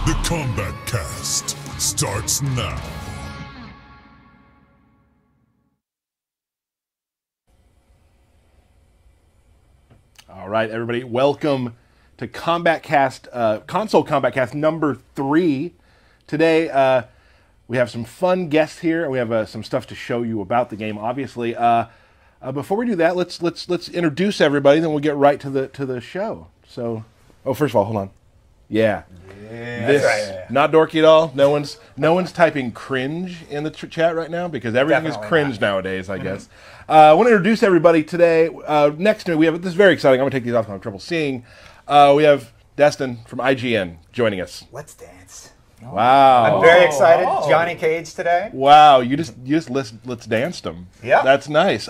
The Kombat Kast starts now. All right, everybody, welcome to Kombat Kast, console Kombat Kast number 3. Today, we have some fun guests here, and we have some stuff to show you about the game. Obviously, before we do that, let's introduce everybody. Then we'll get right to the show. So, first of all, hold on. Yeah. This, right. Not dorky at all. No one's typing cringe in the chat right now because everything Definitely is cringe nowadays, I guess. I want to introduce everybody today. Next to me, we have, this is very exciting. I'm going to take these off because I'm having trouble seeing. We have Destin from IGN joining us. Let's dance. Wow. I'm very excited. Johnny Cage today. Wow, you just let's danced them. Yeah. That's nice.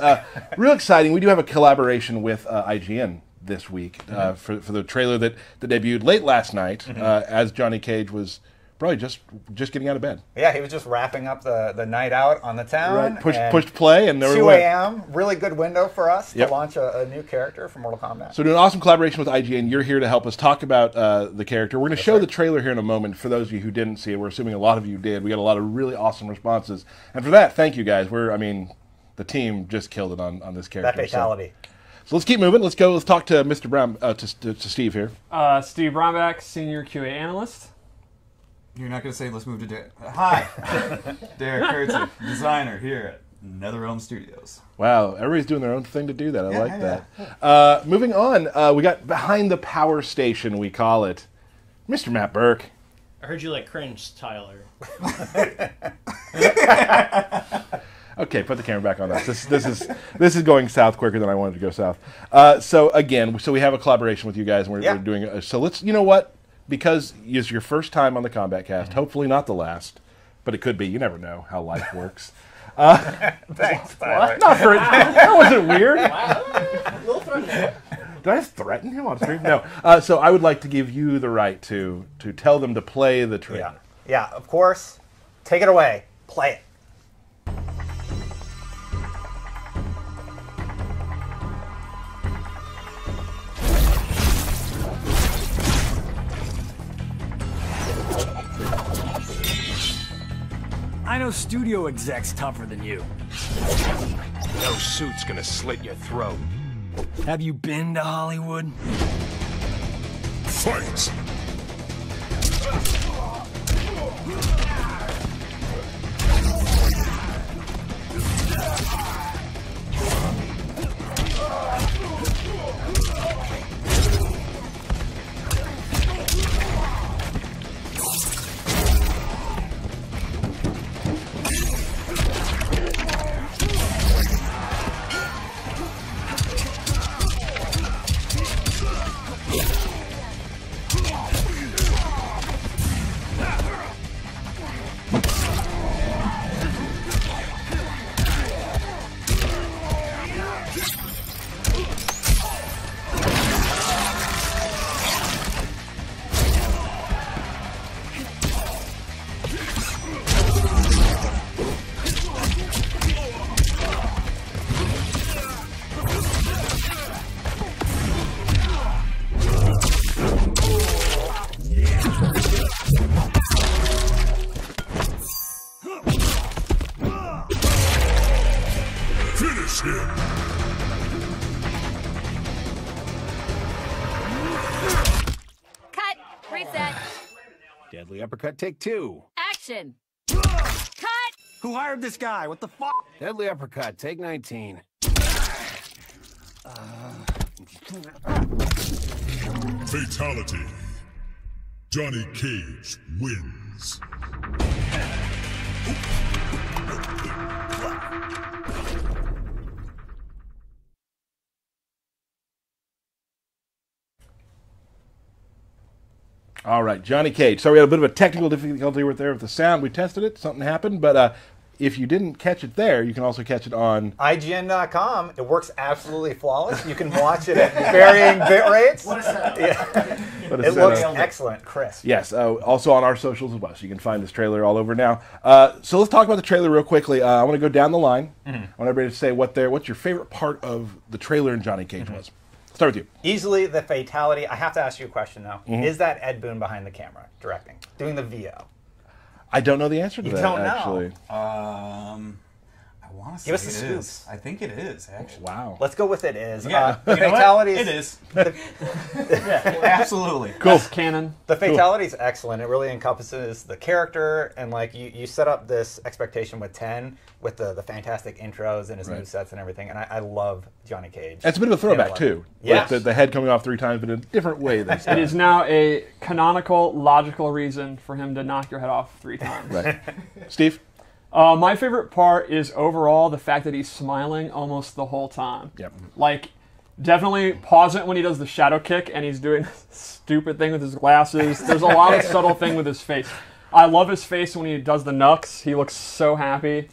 Real exciting. We do have a collaboration with IGN this week for the trailer that debuted late last night as Johnny Cage was probably just getting out of bed. Yeah, he was just wrapping up the night out on the town. Right. Pushed play and there 2 a.m. Really good window for us to launch a new character for Mortal Kombat. So doing an awesome collaboration with IGN. You're here to help us talk about the character. We're going to show the trailer here in a moment. For those of you who didn't see it, we're assuming a lot of you did. We got a lot of really awesome responses. And for that, thank you guys. The team just killed it on this character. That fatality. So let's keep moving. Let's talk to Mr. Brown, to Steve here. Steve Brownback, Senior QA Analyst. You're not going to say let's move to Derek. Hi, Derek Kurtz, designer here at NetherRealm Studios. Wow, everybody's doing their own thing to do that. I like that. Moving on, we got behind the power station, we call it, Mr. Matt Burke. I heard you like cringe, Tyler. Okay, put the camera back on us. This is going south quicker than I wanted to go south. So we have a collaboration with you guys, and we're doing. So let's, you know what? Because it's your first time on the Kombat Kast, hopefully not the last, but it could be. You never know how life works. Thanks, Tyler. Not for that wasn't weird. Wow. A little threatening. Did I just threaten him on stream? No. So I would like to give you the right to tell them to play the trailer. Yeah, of course. Take it away. Play it. I know studio execs tougher than you. No suit's gonna slit your throat. Have you been to Hollywood? Fight! Finish him! Cut! Reset! Deadly uppercut, take 2. Action! Cut! Who hired this guy? What the fuck? Deadly uppercut, take 19. Fatality. Johnny Cage wins. All right, Johnny Cage. So we had a bit of a technical difficulty with the sound. We tested it. Something happened, but if you didn't catch it there, you can also catch it on IGN.com. It works absolutely flawless. You can watch it at varying bit rates. What a setup. Yeah. It looks excellent, crisp. Yes, also on our socials as well, so you can find this trailer all over now. So let's talk about the trailer real quickly. I want to go down the line. I want everybody to say what your favorite part of the trailer in Johnny Cage was. Start with you. Easily the fatality. I have to ask you a question now. Is that Ed Boon behind the camera directing, doing the VO? I don't know the answer to that, don't know. actually. I want to say Give us the it scoop. is. I think it is, actually. Wow. Let's go with it is. Yeah. The You know what? fatalities. It is. Absolutely. Cool. That's canon. The fatality is excellent. It really encompasses the character, and like you set up this expectation with 10 with the fantastic intros and his Right. movesets and everything. And I love Johnny Cage. It's a bit of a throwback, too. Yes. Like the head coming off 3 times, but in a different way this It time. is now a canonical, logical reason for him to knock your head off 3 times. Right. Steve? My favorite part is overall the fact that he's smiling almost the whole time. Yep. Like, definitely pause it when he does the shadow kick and he's doing this stupid thing with his glasses. There's a lot of subtle thing with his face. I love his face when he does the knucks. He looks so happy.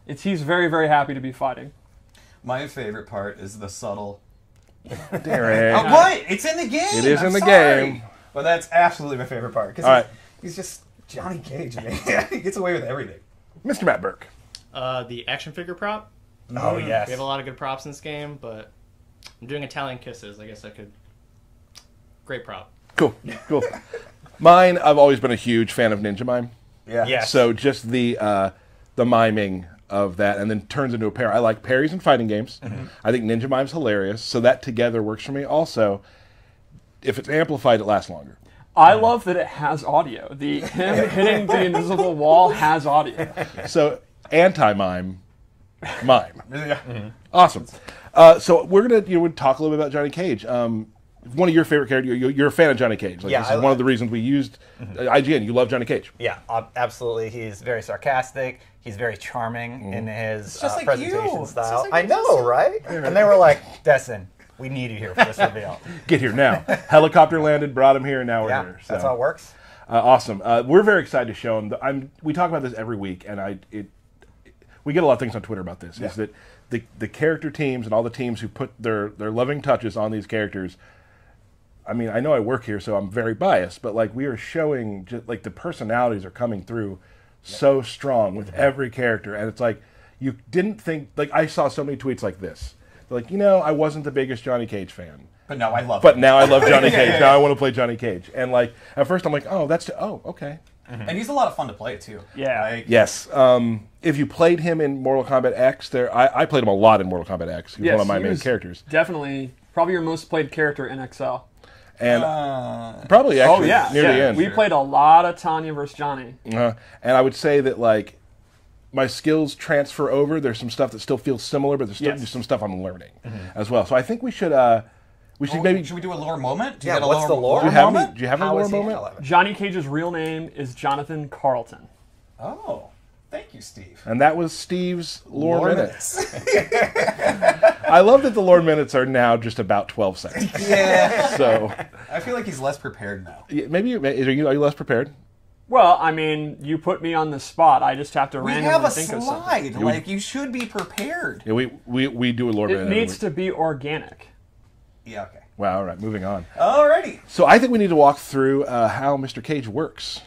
He's very, very happy to be fighting. My favorite part is the subtle. Derek. What? It's in the game. It is I'm in the sorry. game. But that's absolutely my favorite part. All right. He's just Johnny Cage, man. He gets away with everything. Mr. Matt Burke. The action figure prop. Oh yes. We have a lot of good props in this game, but I'm doing Italian kisses. I guess I could. Great prop. Cool. Cool. Mine, I've always been a huge fan of Ninja Mime. Yeah. Yes. So just the miming of that, and then turns into a pair. I like parries in fighting games. I think Ninja Mime's hilarious, so that together works for me. Also, if it's amplified, it lasts longer. I love that it has audio. Him hitting the invisible wall has audio. So anti-mime, mime. Yeah. Awesome. So we're gonna talk a little bit about Johnny Cage. One of your favorite characters. You're a fan of Johnny Cage. Like, Yeah, this is one of the reasons we used IGN. You love Johnny Cage. Yeah, absolutely. He's very sarcastic. He's very charming in his just like presentation you. It's style. just like I know, right? And they were like, Destin, we need you here for this reveal. Get here now. Helicopter landed, brought him here, and now we're Yeah, here. that's So, how it works. awesome. We're very excited to show him. We talk about this every week, and we get a lot of things on Twitter about this. Is that the character teams and all the teams who put their loving touches on these characters. I mean, I know I work here, so I'm very biased, but like we are showing, just like the personalities are coming through so strong with every character, and it's like you didn't think. Like I saw so many tweets like this. They're like, I wasn't the biggest Johnny Cage fan, But now I love but him. now I love Johnny Cage. Now I want to play Johnny Cage, and like at first I'm like, okay. And he's a lot of fun to play, too. Yeah. Like, Yes. If you played him in Mortal Kombat X, I played him a lot in Mortal Kombat X. He was one of my he main was characters. Definitely, probably your most played character in XL. And probably actually near the end. We played a lot of Tanya versus Johnny. And I would say that like my skills transfer over. There's some stuff that still feels similar, but there's still some stuff I'm learning as well. So I think we should maybe. Should we do a lore moment? Do Yeah, you got a what's the lore? Do you have moment? any, do you have a How lore is he moment? handling it? Johnny Cage's real name is Jonathan Carlton. Oh, thank you, Steve. And that was Steve's lore minutes. I love that the lore minutes are now just about 12 seconds. Yeah. So I feel like he's less prepared now. maybe are you less prepared? Well, I mean, you put me on the spot. I just have to We randomly have a think of something. slide. Like, you should be prepared. Yeah, we do a lore minute. It needs to be organic. Yeah, okay. Wow. All right. Moving on. Alrighty. So I think we need to walk through how Mr. Cage works.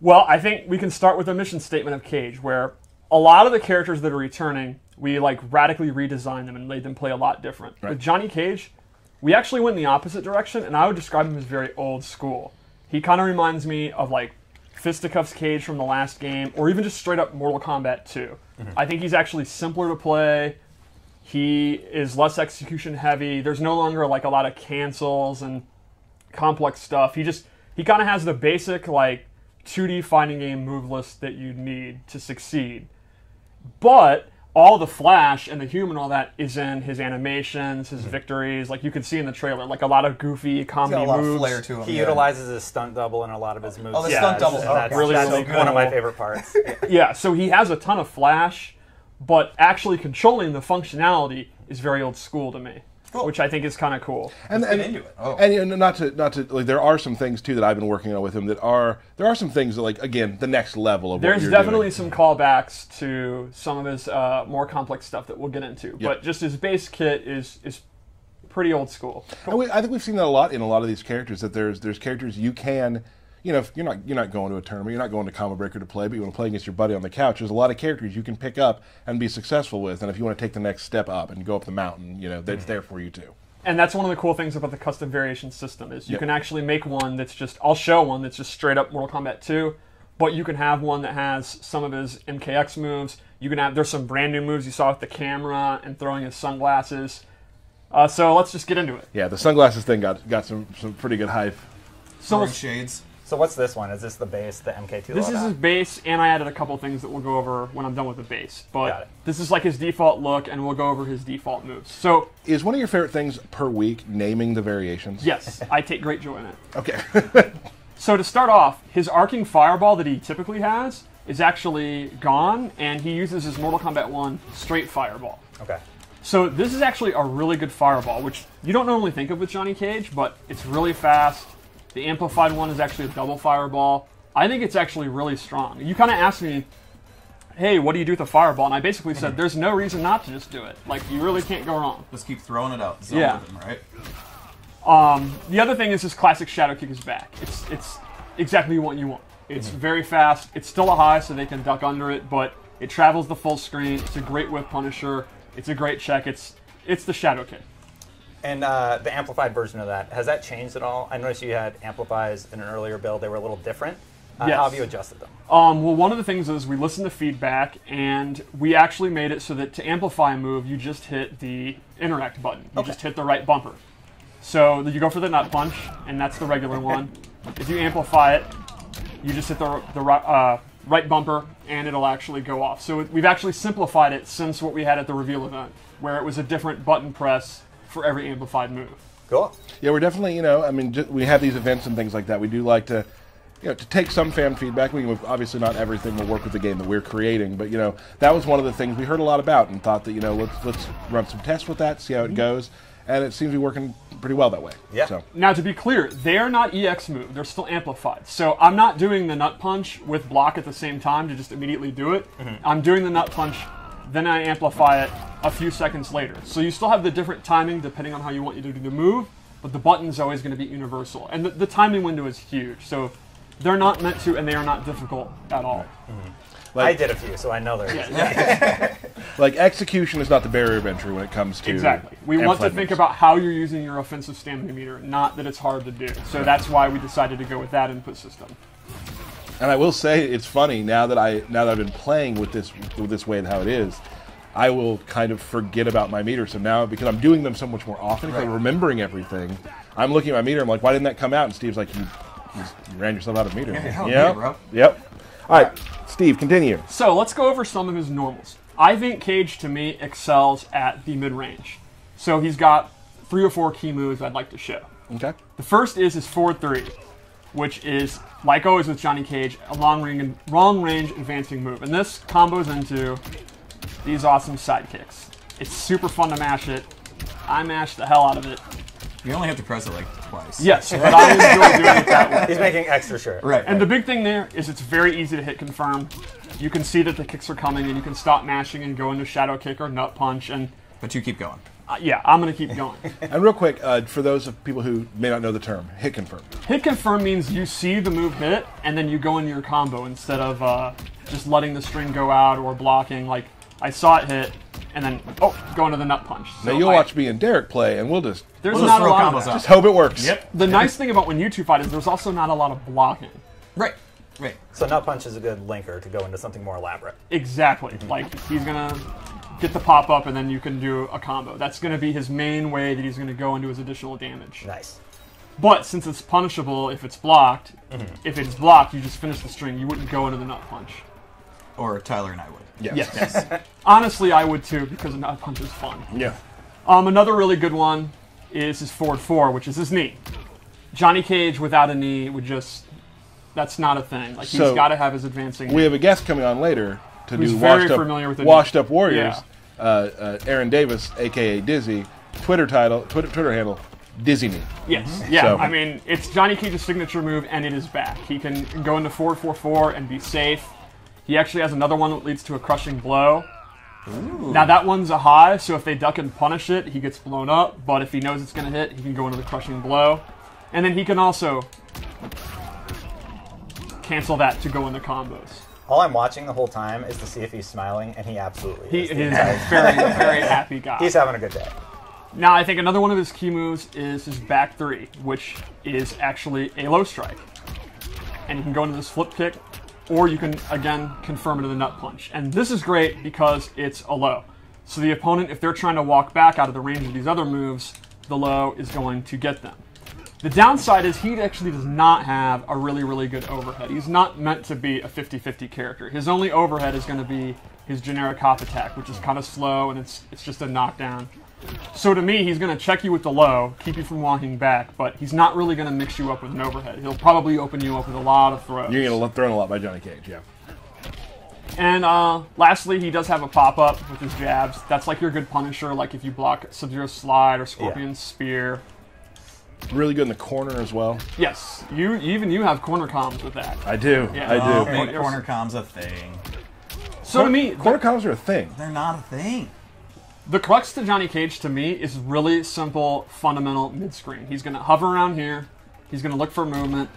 Well, I think we can start with a mission statement of Cage, where a lot of the characters that are returning, we like radically redesigned them and made them play a lot different. Right. With Johnny Cage, we actually went in the opposite direction, and I would describe him as very old school. He kind of reminds me of like Fisticuffs Cage from the last game, or even just straight up Mortal Kombat 2. I think he's actually simpler to play. He is less execution heavy. There's no longer like a lot of cancels and complex stuff. He kind of has the basic like 2D fighting game move list that you need to succeed. But all the flash and the humor and all that is in his animations, his victories. Like you can see in the trailer, like a lot of goofy comedy He's got a lot moves. of flair to him. He yeah. utilizes his stunt double in a lot of his moves. Oh, the stunt double. That's really, that's really one of my cool. favorite parts. Yeah, so he has a ton of flash, but actually controlling the functionality is very old school to me, which I think is kind of cool. And Get into it. Oh. And not to like, there are some things too that I've been working on with him that are some things that like again the next level of what There's you're definitely doing. some callbacks to some of his more complex stuff that we'll get into, but just his base kit is pretty old school. And I think we've seen that a lot in a lot of these characters. That there's characters you can. If you're not going to a tournament, you're not going to Combo Breaker to play, but you want to play against your buddy on the couch. There's a lot of characters you can pick up and be successful with, and if you want to take the next step up and go up the mountain, that's there for you too. And that's one of the cool things about the custom variation system is you can actually make one that's just, I'll show one that's just straight up Mortal Kombat 2, but you can have one that has some of his MKX moves. You can have, there's some brand new moves you saw with the camera and throwing his sunglasses. So let's just get into it. Yeah, the sunglasses thing got some pretty good hype. So shades. So what's this one? Is this the base, the MK2? This is his base, and I added a couple things that we'll go over when I'm done with the base. Got But it. this is like his default look, and we'll go over his default moves. So Is one of your favorite things per week naming the variations? yes, I take great joy in it. Okay. So to start off, his arcing fireball that he typically has is actually gone, and he uses his Mortal Kombat 1 straight fireball. Okay. So this is actually a really good fireball, which you don't normally think of with Johnny Cage, but it's really fast. The amplified one is actually a double fireball. I think it's actually really strong. You kind of asked me, hey, what do you do with a fireball? And I basically said, there's no reason not to just do it. Like, you really can't go wrong. Just keep throwing it out. Zone Yeah. with him, right? The other thing is his classic shadow kick is back. It's exactly what you want. It's very fast. It's still a high, so they can duck under it, but it travels the full screen. It's a great whip punisher. It's a great check. It's the shadow kick. And the amplified version of that, has that changed at all? I noticed you had amplifies in an earlier build. They were a little different. Yes. How have you adjusted them? Well, one of the things is we listened to feedback, and we actually made it so that to amplify a move, you just hit the interact button. You just hit the right bumper. So you go for the nut punch, and that's the regular one. If you amplify it, you just hit the right bumper, and it'll actually go off. So we've actually simplified it since what we had at the reveal event, where it was a different button press for every amplified move. Cool. Yeah, we're definitely, I mean, we have these events and things like that. We do like to, to take some fan feedback. Obviously not everything will work with the game that we're creating, but, that was one of the things we heard a lot about and thought that, let's run some tests with that, see how it goes. And it seems to be working pretty well that way. Yeah. So. Now, to be clear, they are not EX move. They're still amplified. So I'm not doing the nut punch with block at the same time to just immediately do it. I'm doing the nut punch, then I amplify it a few seconds later. So you still have the different timing depending on how you want you to do the move, but the button's always going to be universal. And the timing window is huge. So they're not meant to, and they are not difficult at all. I did a few, so I know they're Like, execution is not the barrier of entry when it comes to... Exactly. We want to think about how you're using your offensive stamina meter, not that it's hard to do. So that's why we decided to go with that input system. And I will say, it's funny, now that I've been playing with this way and how it is, I will kind of forget about my meter. So now, because I'm doing them so much more often, because I'm remembering everything, I'm looking at my meter, I'm like, why didn't that come out? And Steve's like, you ran yourself out of meter. Yeah, bro. Yep. All right, Steve, continue. So let's go over some of his normals. I think Cage, to me, excels at the mid-range. So he's got 3 or 4 key moves I'd like to show. Okay. The first is his forward 3, which is, like always with Johnny Cage, a long-range advancing move. And this combos into these awesome sidekicks. It's super fun to mash it. I mash the hell out of it. You only have to press it like twice. Yes, but I enjoy doing it that way. He's making extra sure. Right. And the big thing there is it's very easy to hit confirm. You can see that the kicks are coming, and you can stop mashing and go into shadow kick or nut punch. And But you keep going. yeah, I'm going to keep going. And real quick, for those of people who may not know the term, hit confirm. Hit confirm means you see the move hit, and then you go into your combo instead of just letting the string go out or blocking. Like, I saw it hit, and then, go into the nut punch. Now, you'll watch me and Derek play, and we'll just not a lot of combos that. out. just hope it works. Yep. The nice thing about when you two fight is there's also not a lot of blocking. Right. Right. So nut punch is a good linker to go into something more elaborate. Exactly. Like, he's going to get the pop-up, and then you can do a combo. That's going to be his main way that he's going to go into his additional damage. Nice. But since it's punishable if it's blocked, if it's blocked, you just finish the string. You wouldn't go into the nut punch. Or Tyler and I would. Yes. Honestly, I would too, because a nut punch is fun. Yeah. Another really good one is his forward 4, which is his knee. Johnny Cage without a knee would just... That's not a thing. Like, he's So, got to have his advancing. We have a guest coming on later to Who's do very familiar with the Washed Up Warriors. Yeah. Aaron Davis, a.k.a. Dizzy, Twitter handle, Dizzy Knee. Yes. Yeah. So- I mean, it's Johnny Cage's signature move, and it is back. He can go into 4-4-4 and be safe. He actually has another one that leads to a crushing blow. Ooh. Now, that one's a high, so if they duck and punish it, he gets blown up. But if he knows it's going to hit, he can go into the crushing blow. And then he can also cancel that to go into combos. All I'm watching the whole time is to see if he's smiling, and he absolutely He is. is a very, very happy guy. He's having a good day. Now, I think another one of his key moves is his back three, which is actually a low strike. And you can go into this flip kick, or you can, again, confirm it to the nut punch. And this is great because it's a low. So the opponent, if they're trying to walk back out of the range of these other moves, the low is going to get them. The downside is he actually does not have a really, really good overhead. He's not meant to be a 50-50 character. His only overhead is going to be his generic hop attack, which is kind of slow, and it's just a knockdown. So to me, he's going to check you with the low, keep you from walking back, but he's not really going to mix you up with an overhead. He'll probably open you up with a lot of throws. You're going to throw a lot by Johnny Cage, yeah. And lastly, he does have a pop-up with his jabs. That's like your good Punisher, like if you block Sub-Zero Slide or Scorpion's Spear. Really good in the corner as well. Yes, you have corner comms with that. I do, Yeah. I do. Make corner comms a thing. So to me, corner comms are a thing. They're not a thing. the crux to Johnny Cage to me is really simple, fundamental mid-screen. He's going to hover around here. He's going to look for movement.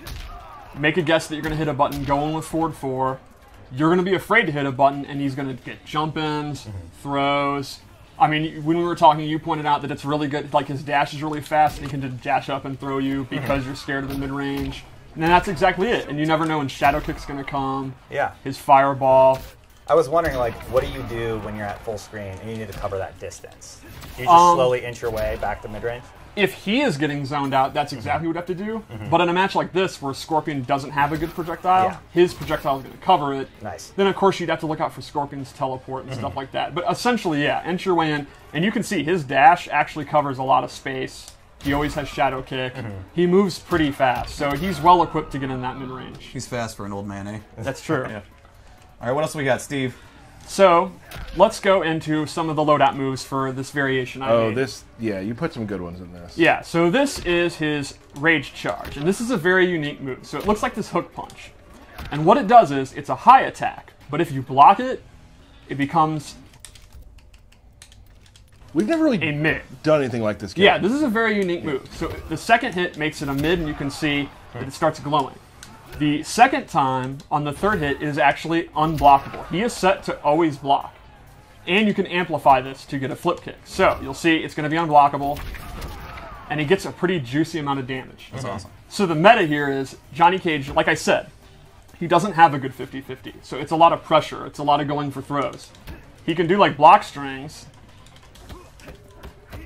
Make a guess that you're going to hit a button, go in with forward 4. You're going to be afraid to hit a button, and he's going to get jump-ins, throws. I mean, when we were talking, you pointed out that it's really good. Like, his dash is really fast, and he can just dash up and throw you because you're scared of the mid-range. And that's exactly it. And you never know when Shadow Kick's going to come. Yeah. His Fireball. I was wondering, like, what do you do when you're at full screen and you need to cover that distance? Do you just slowly inch your way back to mid-range? If he is getting zoned out, that's exactly what you have to do. But in a match like this, where Scorpion doesn't have a good projectile, his projectile is going to cover it. Nice. Then, of course, you'd have to look out for Scorpion's teleport and stuff like that. But essentially, yeah, inch your way in. And you can see his dash actually covers a lot of space. He always has Shadow Kick. He moves pretty fast, so he's well equipped to get in that mid-range. He's fast for an old man, eh? That's true. Yeah. All right, what else we got, Steve? So, let's go into some of the loadout moves for this variation I made. You put some good ones in this. Yeah, so this is his Rage Charge, and this is a very unique move. So it looks like this hook punch. And what it does is, it's a high attack, but if you block it, it becomes We've never really a mid. done anything like this game. Yeah, this is a very unique move. So the second hit makes it a mid, and you can see that it starts glowing. The second time, on the third hit, is actually unblockable. He is set to always block. And you can amplify this to get a flip kick. So, you'll see it's going to be unblockable, and he gets a pretty juicy amount of damage. That's awesome. So the meta here is, Johnny Cage, like I said, he doesn't have a good 50-50. So it's a lot of pressure. It's a lot of going for throws. He can do like block strings,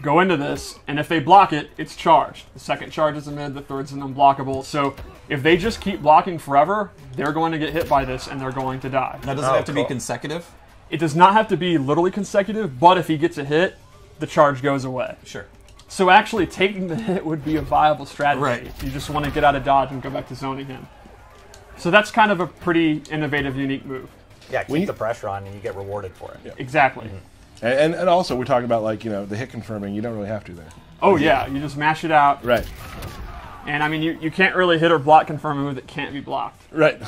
go into this, and if they block it, it's charged. The second charge is a mid, the third's an unblockable. So if they just keep blocking forever, they're going to get hit by this and they're going to die. Now, does it have to be consecutive? It does not have to be literally consecutive, but if he gets a hit, the charge goes away. Sure. So actually taking the hit would be a viable strategy. Right. If you just want to get out of dodge and go back to zoning him. So that's kind of a pretty innovative, unique move. Yeah, keep the pressure on and you get rewarded for it. Yeah. Exactly. And also, we're talking about, like, the hit confirming. You don't really have to there. Oh, yeah. You just mash it out. Right. And, I mean, you can't really hit or block confirm a move that can't be blocked. Right.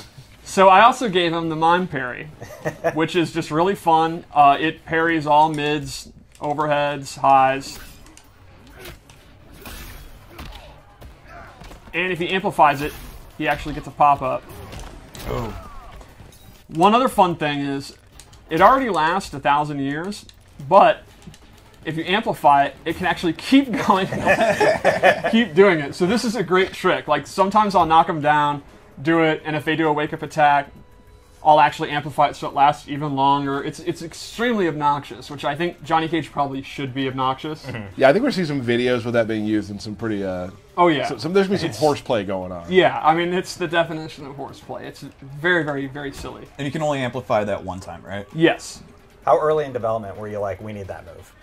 So I also gave him the Mime Parry, which is just really fun. It parries all mids, overheads, highs. And if he amplifies it, he actually gets a pop-up. Oh. One other fun thing is, it already lasts 1,000 years, but if you amplify it, it can actually keep going, keep doing it. So this is a great trick. Like, sometimes I'll knock them down, do it, and if they do a wake-up attack, I'll actually amplify it so it lasts even longer. It's extremely obnoxious, which I think Johnny Cage probably should be obnoxious. Yeah, I think we're seeing some videos with that being used in some pretty... oh, yeah. There's going to be some horseplay going on. Yeah, I mean, it's the definition of horseplay. It's very, very, very silly. And you can only amplify that one time, right? Yes. How early in development were you like, we need that move?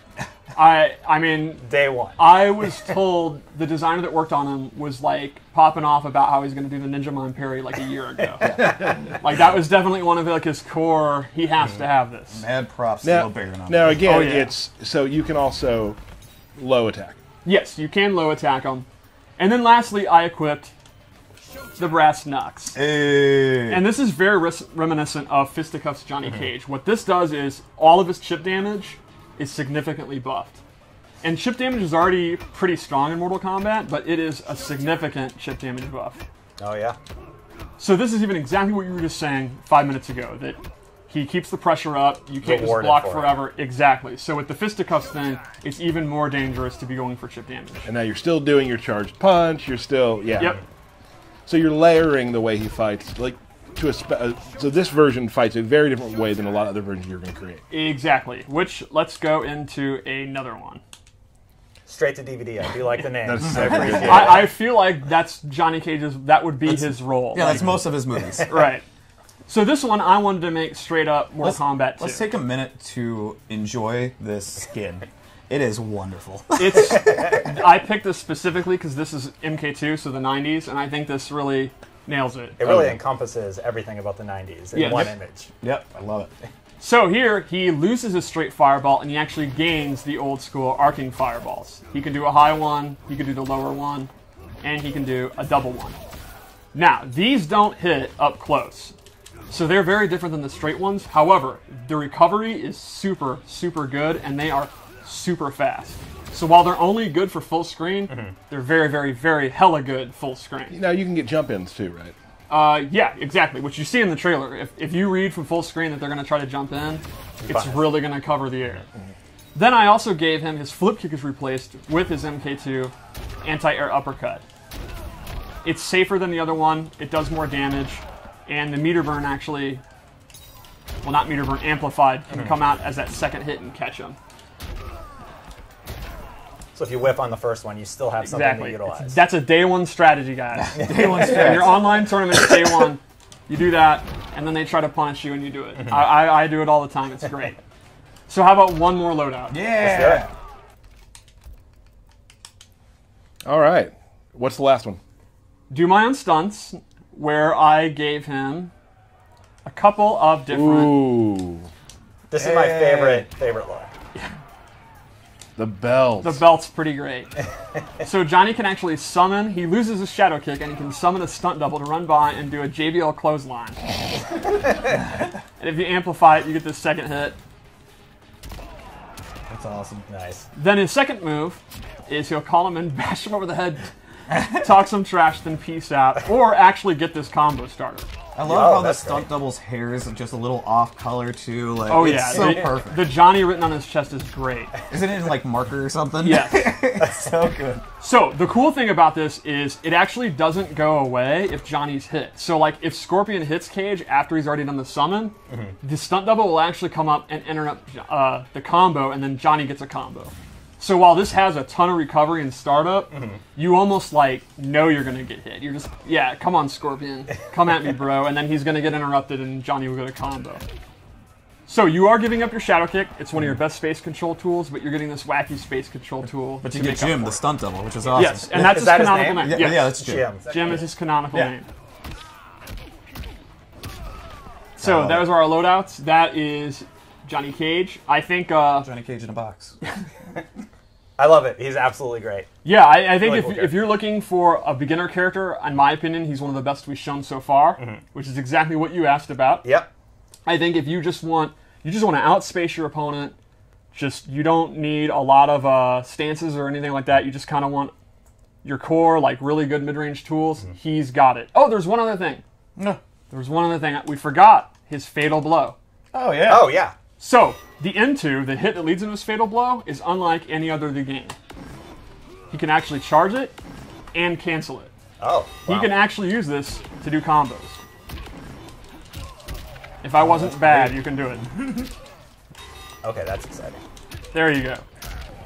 I mean... Day one. I was told the designer that worked on him was, like, popping off about how he's going to do the Ninja Mime Parry, like, a year ago. Like, that was definitely one of, like, his core, he has to have this. Mad props to Lil Baron on Now, that. again, Oh, yeah. it's... So you can also low attack. Yes, you can low attack him. And then lastly, I equipped the Brass Knucks. Hey. And this is very reminiscent of Fisticuffs Johnny Cage. What this does is, all of his chip damage is significantly buffed. And chip damage is already pretty strong in Mortal Kombat, but it is a significant chip damage buff. Oh, yeah. So this is even exactly what you were just saying 5 minutes ago, that He keeps the pressure up. You can't just Rewarded block for it. forever. Exactly. So with the fisticuffs thing, it's even more dangerous to be going for chip damage. And now you're still doing your charged punch. You're still, yeah. Yep. So you're layering the way he fights, like to a. So this version fights a very different way than a lot of other versions you're going to create. Exactly. Which, let's go into another one. Straight to DVD. I do like the name. That's so good. I feel like that's Johnny Cage's, that would be his role. Yeah, that's most of his movies. Right. So this one I wanted to make straight up Mortal Kombat 2. Let's take a minute to enjoy this skin. It is wonderful. I picked this specifically because this is MK2, so the 90s, and I think this really nails it. It really encompasses everything about the 90s in one image. Yep, I love it. So here, he loses his straight fireball, and he actually gains the old school arcing fireballs. He can do a high one, he can do the lower one, and he can do a double one. Now, these don't hit up close. So they're very different than the straight ones. However, the recovery is super, super good, and they are super fast. So while they're only good for full screen, they're very, very, very hella good full screen. Now you can get jump ins too, right? Yeah, exactly. Which you see in the trailer. If you read from full screen that they're going to try to jump in, it's really going to cover the air. Then I also gave him his flip kick is replaced with his MK2 anti-air uppercut. It's safer than the other one. It does more damage. And the meter burn actually, well, not meter burn, amplified, can come out as that second hit and catch him. So if you whiff on the first one, you still have something to utilize. That's a day one strategy, guys. Day one In your online tournament, day one, you do that, and then they try to punish you and you do it. I do it all the time. It's great. So how about one more loadout? Yeah. All right. What's the last one? Do my own stunts, where I gave him a couple of different... Ooh. This is my favorite look. The belt. The belt's pretty great. So Johnny can actually summon, he loses his shadow kick, and he can summon a stunt double to run by and do a JBL clothesline. And if you amplify it, you get this second hit. That's awesome. Nice. Then his second move is he'll call him and bash him over the head, talk some trash, then peace out, or actually get this combo starter. I love how the stunt double's hair is just a little off color too. Like, oh it's yeah, so perfect. The Johnny written on his chest is great. Isn't it like marker or something? Yes. It's so good. So the cool thing about this is it actually doesn't go away if Johnny's hit. So like if Scorpion hits Cage after he's already done the summon, the stunt double will actually come up and interrupt the combo, and then Johnny gets a combo. So while this has a ton of recovery and startup, you almost like know you're going to get hit. You're just, yeah, come on, Scorpion. Come at me, bro. And then he's going to get interrupted and Johnny will get a combo. So you are giving up your shadow kick. It's one of your best space control tools, but you're getting this wacky space control tool. But you get Jim, the stunt double, which is awesome. Yes, and that's his canonical name. Yeah, Yes. yeah, that's Jim. Jim is his canonical name. So those are our loadouts. That is Johnny Cage. I think... Johnny Cage in a box. I love it. He's absolutely great. Yeah, I think Really cool if you're looking for a beginner character, in my opinion, he's one of the best we've shown so far, which is exactly what you asked about. Yep. I think if you just want to outspace your opponent, you don't need a lot of stances or anything like that. You just kind of want your core, like really good mid-range tools. He's got it. Oh, there's one other thing. No. There's one other thing. We forgot his fatal blow. Oh, yeah. Oh, yeah. So, the N2, the hit that leads into his fatal blow, is unlike any other in the game. He can actually charge it and cancel it. Oh, wow. He can actually use this to do combos. If I wasn't bad, you can do it. Okay, that's exciting. There you go.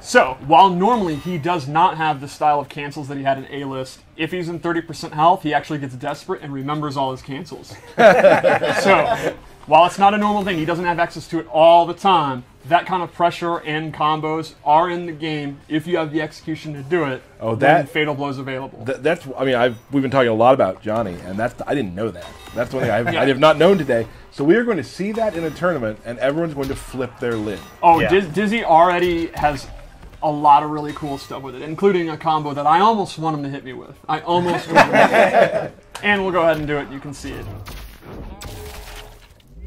So, while normally he does not have the style of cancels that he had in A-List, if he's in 30% health, he actually gets desperate and remembers all his cancels. So, while it's not a normal thing, he doesn't have access to it all the time. That kind of pressure and combos are in the game if you have the execution to do it. Oh, then fatal blow's available. That's. I mean, we've been talking a lot about Johnny, and I didn't know that. That's one thing I have not known today. So we are going to see that in a tournament, and everyone's going to flip their lid. Oh, yeah. Dizzy already has a lot of really cool stuff with it, including a combo that I almost want him to hit me with. I almost want him to hit me. And we'll go ahead and do it. You can see it.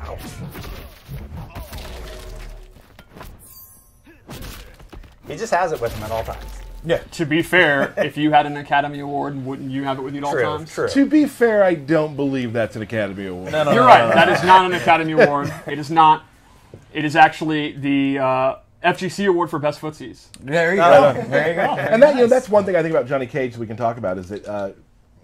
Ouch. He just has it with him at all times. Yeah. To be fair, if you had an Academy Award, wouldn't you have it with you at all times? True. To be fair, I don't believe that's an Academy Award. You're right. That is not an Academy Award. It is not. It is actually the FGC Award for Best Footsies. There you go. There you go. And that that's one thing I think about Johnny Cage that we can talk about is that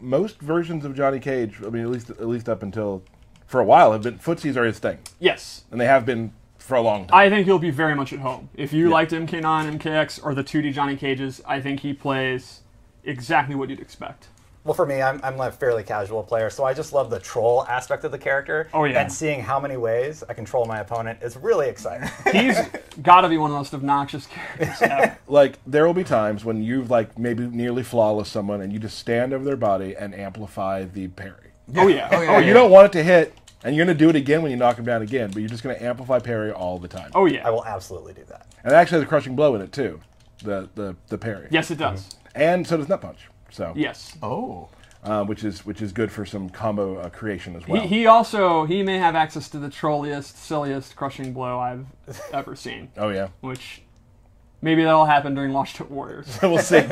most versions of Johnny Cage, I mean, at least up until for a while, have been footsies are his thing, Yes. and they have been for a long time. I think he'll be very much at home. If you liked MK9, MKX, or the 2D Johnny Cages, I think he plays exactly what you'd expect. Well, for me, I'm a fairly casual player, so I just love the troll aspect of the character. Oh, yeah. And seeing how many ways I control my opponent is really exciting. He's got to be one of the most obnoxious characters ever. Like, there will be times when you've, like, maybe nearly flawless someone, and you just stand over their body and amplify the parry. Oh, yeah. Oh, yeah. Oh, you don't want it to hit, and you're going to do it again when you knock him down again, but you're just going to amplify parry all the time. Oh, yeah. I will absolutely do that. And it actually has a crushing blow in it, too, the parry. Yes, it does. And so does Nut Punch. So, Yes. Oh. which is good for some combo creation as well. He may have access to the trolliest, silliest crushing blow I've ever seen. Oh, yeah. Which maybe that'll happen during Watched It Warriors. We'll see.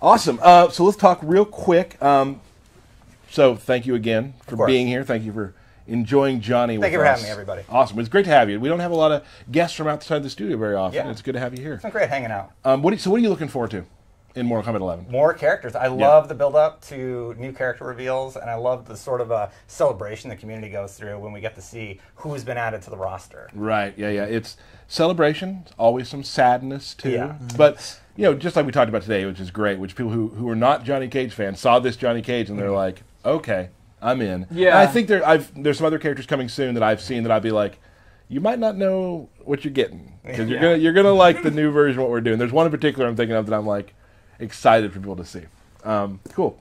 Awesome. So let's talk real quick. So thank you again for course. being here. Thank you for enjoying Johnny with us. Thank you for having me, everybody. Awesome. It's great to have you. We don't have a lot of guests from outside the studio very often. Yeah. It's good to have you here. It's been great hanging out. What are you looking forward to in Mortal Kombat 11? More characters. I love the build-up to new character reveals, and I love the sort of celebration the community goes through when we get to see who's been added to the roster. Right. Yeah. It's celebration. Always some sadness too. Yeah. But just like we talked about today, which is great. Which people who are not Johnny Cage fans saw this Johnny Cage and they're like, okay, I'm in. Yeah. And I think there's some other characters coming soon that I've seen that I'd be like, you might not know what you're getting because you're gonna like the new version of what we're doing. There's one in particular I'm thinking of that I'm like excited for people to see. Cool.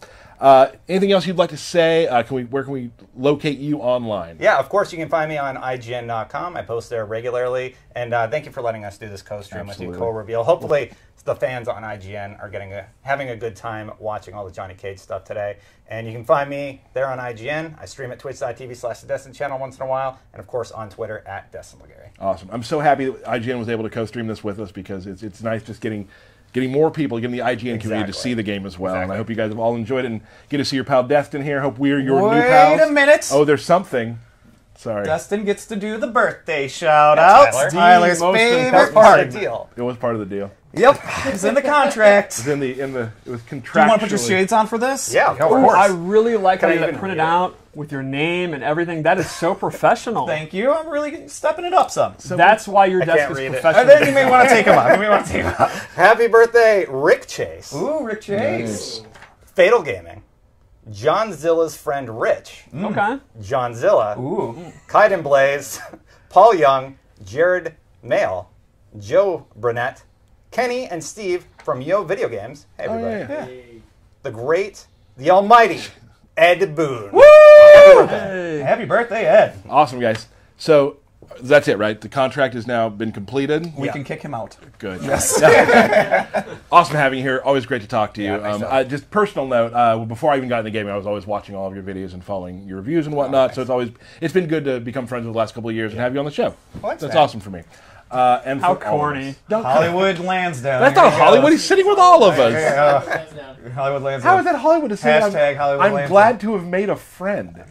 Anything else you'd like to say? Where can we locate you online? Yeah, of course, you can find me on IGN.com. I post there regularly. And thank you for letting us do this co-stream with you, co-reveal. Hopefully, the fans on IGN are having a good time watching all the Johnny Cage stuff today. And you can find me there on IGN. I stream at twitch.tv/the channel once in a while. And, of course, on Twitter at DestinLegarie. Awesome. I'm so happy that IGN was able to co-stream this with us because it's nice just getting more people, getting the IGN community to see the game as well. And I hope you guys have all enjoyed it and get to see your pal Destin here. Hope we're your new pals. Wait a minute. Oh, there's something. Sorry. Destin gets to do the birthday shout-out. Tyler's favorite part of the deal. It was part of the deal. Yep, it's in the contract. It was contractually. Do you want to put your shades on for this? Yeah, of course. I really like how Can I you have even it printed read it? out with your name and everything. That is so professional. Thank you. I'm really stepping it up some. That's why your desk can't is read it. professional. And then you may want to take them out. Happy birthday, Rick Chase. Ooh, Rick Chase. Fatal Gaming. John Zilla's friend Rich. Okay. John Zilla. Ooh. Kaiden Blaze. Paul Young. Jared Mail. Joe Burnett. Kenny and Steve from Yo Video Games. Hey, everybody. yeah. The great, the almighty Ed Boone. Woo! Happy birthday, Ed. Awesome, guys. So that's it, right? The contract has now been completed. We can kick him out. Good. Yes. Awesome having you here. Always great to talk to you. Just personal note, before I even got in the game, I was always watching all of your videos and following your reviews and whatnot. So it's been good to become friends with the last couple of years and have you on the show. Well, that's awesome for me. And How for all of corny. us. Hollywood Lansdowne. That's not Hollywood. He's sitting with all of us. Hollywood Lansdowne. How is that Hollywood? To say Hashtag Hollywood I'm Lansdowne. glad to have made a friend.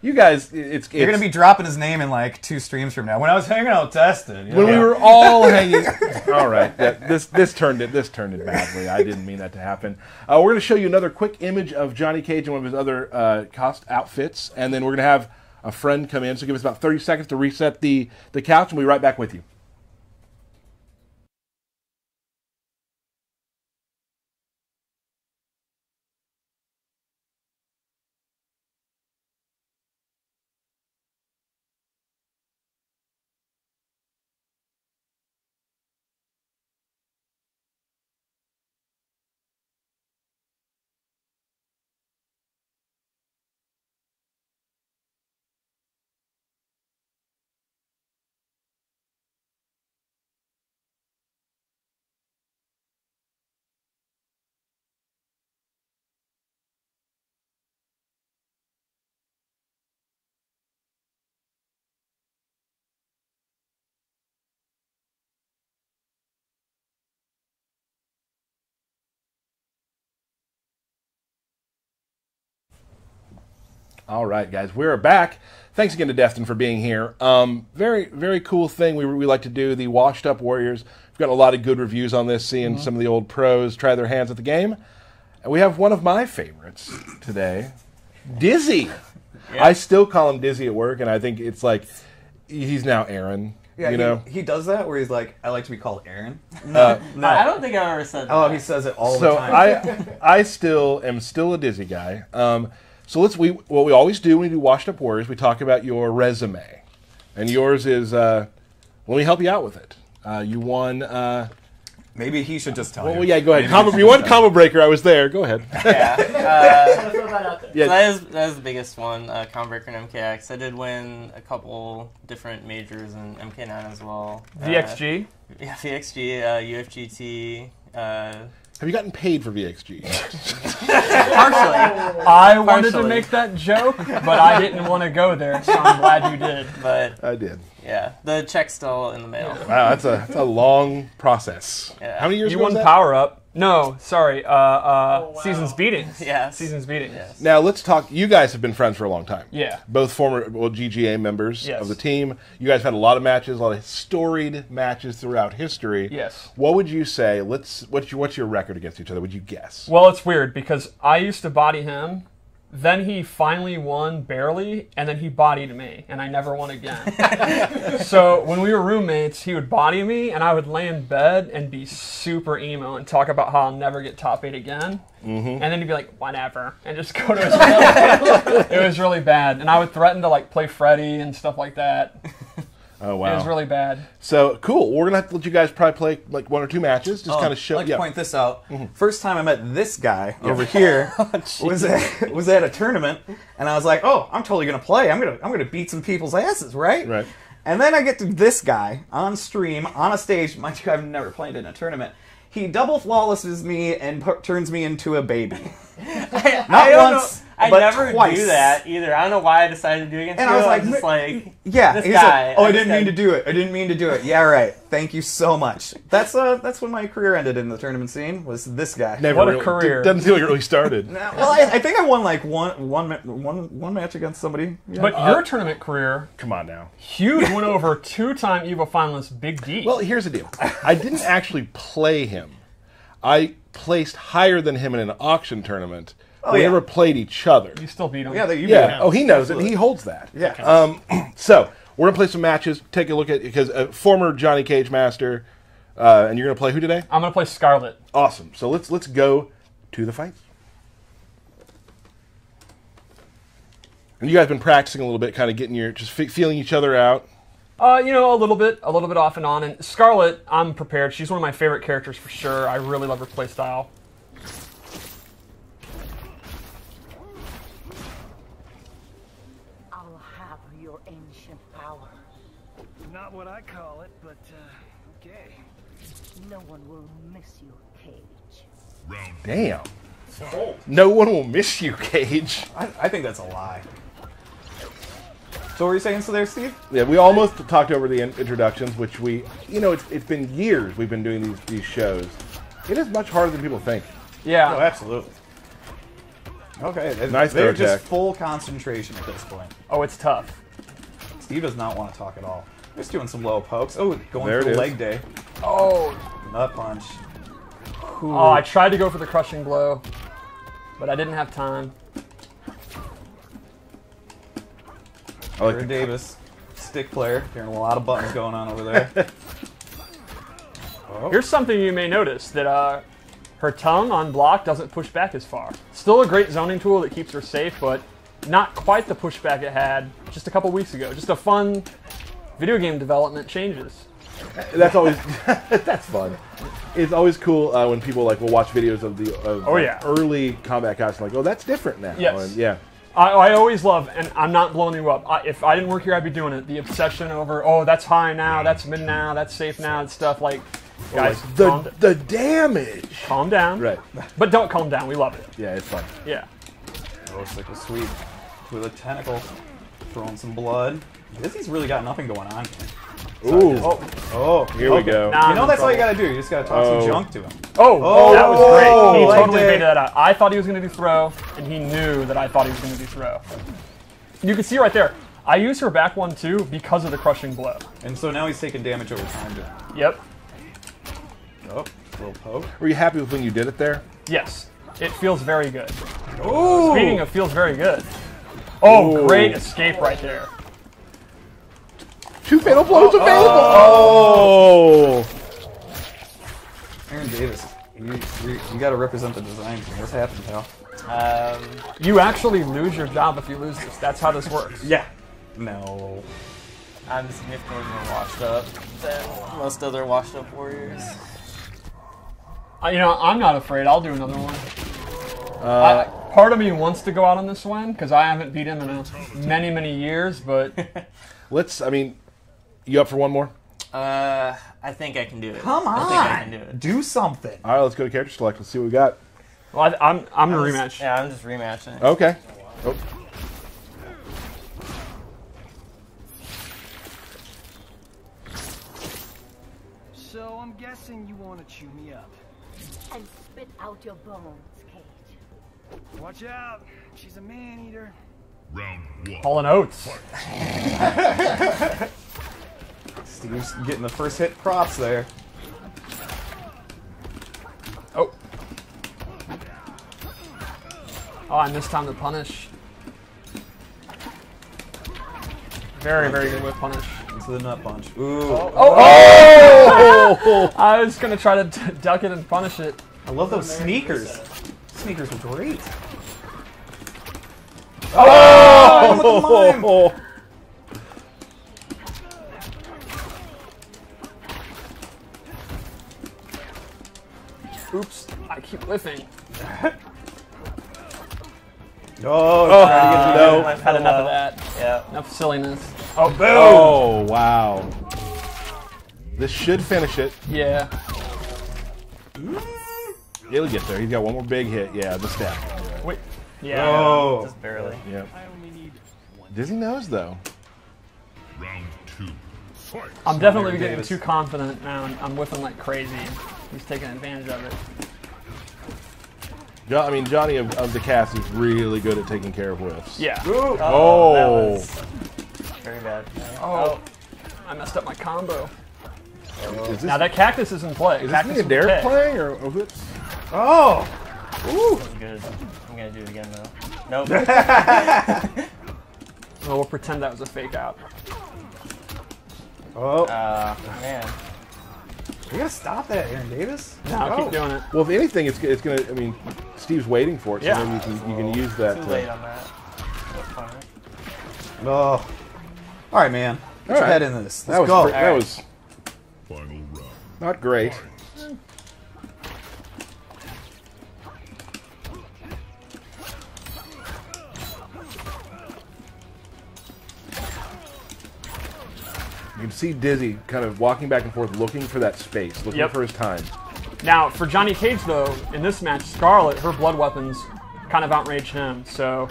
You guys, You're going to be dropping his name in like 2 streams from now. When I was hanging out with Destin. When we were all hanging. All right, this turned it badly. I didn't mean that to happen. We're going to show you another quick image of Johnny Cage and one of his other cost outfits, and then we're going to have a friend come in. So give us about 30 seconds to reset the couch, and we'll be right back with you. All right, guys, we're back. Thanks again to Destin for being here. Very, very cool thing we like to do, the Washed Up Warriors. We've got a lot of good reviews on this, seeing some of the old pros try their hands at the game. And we have one of my favorites today, Dizzy. Yeah. I still call him Dizzy at work, and I think it's like he's now Aaron. Yeah, you know? He does that where he's like, I like to be called Aaron. No. I don't think I've ever said that. Oh, he says it all the time. So I still am a Dizzy guy. So what we always do when we do Washed Up Warriors, we talk about your resume. And yours is, let me help you out with it. You won... Maybe he should just tell you. Well, yeah, go ahead. You won Combo Breaker. I was there. Go ahead. Yeah. Yeah. So that is the biggest one, Combo Breaker and MKX. I did win a couple different majors in MK9 as well. VXG? Yeah, VXG, UFGT. Have you gotten paid for VXG? Partially. I wanted to make that joke, but I didn't want to go there, so I'm glad you did. But I did. Yeah, the check's still in the mail. Wow, that's a long process. Yeah. How many years you ago won was that? Power Up? No, sorry. Seasons Beatings. Yeah. Seasons Beatings. Yes. Now let's talk. You guys have been friends for a long time. Yeah. Both former GGA members Yes. of the team. You guys had a lot of matches, a lot of storied matches throughout history. Yes. What What would you say? What's your record against each other? Would you guess? Well, it's weird because I used to body him. Then he finally won barely, and then he bodied me, and I never won again. So when we were roommates, he would body me, and I would lay in bed and be super emo and talk about how I'll never get top 8 again. And then he'd be like, whatever, and just go to his room. It was really bad. And I would threaten to like play Freddy and stuff like that. Oh, wow. It was really bad. So, cool. We're going to have to let you guys probably play like 1 or 2 matches. Just kind of show. I'd like to point this out. First time I met this guy over here was at a tournament, and I was like, "Oh, I'm totally gonna play. I'm gonna beat some people's asses, right?" Right. And then I get to this guy on stream on a stage. Mind you, I've never played in a tournament. He double flawlesses me and turns me into a baby. I once, I but never twice. do that either. I don't know why I decided to do it against And you. I was like, I'm just like, yeah, this he's guy. like, oh, I didn't mean to do it. I didn't mean to do it. Yeah, right. Thank you so much. That's when my career ended in the tournament scene. Was this guy? Never What a really, career. Doesn't feel like it really started. Well, I think I won like one match against somebody. Yeah. But your tournament career, Come on now. huge win over 2-time EVO finalist Big D. Well, here's the deal. I didn't actually play him. I placed higher than him in an auction tournament. We yeah. never played each other. you still beat him. Yeah, you beat Yeah. him. Oh, he knows it. He holds that. Yeah. So we're gonna play some matches. Take a look at because former Johnny Cage master, and you're gonna play who today? I'm gonna play Scarlet. Awesome. So let's go to the fights. And you guys been practicing a little bit, kind of getting feeling each other out. A little bit off and on. And Scarlet, I'm prepared. She's one of my favorite characters for sure. I really love her playstyle. I'll have your ancient power. Not what I call it, but, okay. No one will miss you, Cage. Damn. No one will miss you, Cage. I think that's a lie. So what were you saying there, Steve? Yeah, we almost talked over the introductions, which it's been years we've been doing these shows. It is much harder than people think. Yeah. Oh, absolutely. Okay, Nice they're throw just tech. full concentration at this point. Oh, it's tough. Steve does not want to talk at all. Just doing some low pokes. Oh, going There for it is. leg day. Oh. Nut punch. Oh, I tried to go for the crushing blow, but I didn't have time. I like Jared the- Davis, stick player. Hearing a lot of buttons going on over there. Here's something you may notice, that her tongue on block doesn't push back as far. Still a great zoning tool that keeps her safe, but not quite the pushback it had just a couple weeks ago. Just a fun video game development changes. That's always that's fun. It's always cool when people will watch videos of the early Kombat Kast, like, oh, that's different now. Yes. And, yeah. I always love, and I'm not blowing you up, if I didn't work here, I'd be doing it. The obsession over, oh, that's high now, that's mid now, that's safe now, and stuff like, guys, the damage. calm down. Right. But don't calm down. We love it. Yeah, it's fun. Yeah. Oh, looks like a sweep with a tentacle. Throwing some blood. Dizzy's really got nothing going on here. Ooh. Oh, Here we go. Now You know I'm in that's all you trouble. gotta do. You just gotta talk some junk to him. Oh, that was great. He like totally that. baited that out. I thought he was going to do throw, and he knew that I thought he was going to do throw. You can see right there. I use her back one too because of the crushing blow. And so now he's taking damage over time. Yep. Oh, little poke. Were you happy with when you did it there? Yes. It feels very good. Oh! Speaking of feels very good. Oh, great escape right there. 2 fatal blows available. Oh! Aaron Davis, you got to represent the design here. What's happening, pal? You actually lose your job if you lose this. That's how this works. Yeah. No. I'm significantly more washed up than most other washed up warriors. You know, I'm not afraid. I'll do another one. Part of me wants to go out on this win because I haven't beat him in many, many years, but... You up for one more? I think I can do it. Come on. I think I can do it. Do something. All right, let's go to character select. Let's see what we got. Well, I'm going to rematch. Yeah, I'm just rematching. Okay. Oh. So I'm guessing you want to chew me up. And spit out your bones, Cage. Watch out. She's a man-eater. Round 1. Hall & Oates. Steve's getting the first hit props there. Oh. Oh, I missed time to punish. Very, very good with punish. Into the nut punch. Ooh. Oh! I was going to try to duck it and punish it. I love those sneakers. Sneakers are great. Oh! Oops, I keep whiffing. No. I've had enough of that. Yeah. Enough silliness. Oh, boom! Oh, wow. This should finish it. Yeah. He'll get there. He's got one more big hit. Yeah, the step. Wait. Yeah. Oh. Just barely. Yep. Dizzy nose, though. Round 2. Fight. I'm definitely getting Davis. too confident now, and I'm whiffing like crazy. He's taking advantage of it. Johnny of the cast is really good at taking care of whiffs. Yeah. Oh! That was very bad. Oh. I messed up my combo. Is this, Now that cactus is in play. is Cactus this me and with Derek K. playing? Or whoops? Oh. That was good. I'm gonna do it again though. Nope. Well, we'll pretend that was a fake out. Oh. Man. You gotta stop that, Aaron Davis. No, I'll keep doing it. Well, if anything, it's gonna. I mean, Steve's waiting for it, so Yeah. maybe you can use that. Too late on that. That's fine. Oh. All right, man. Get your right. head in this. That Let's was go. that was Final round. not great. You can see Dizzy kind of walking back and forth, looking for that space, looking Yep. for his time. Now, for Johnny Cage, though, in this match, Scarlet, her blood weapons kind of outrage him. So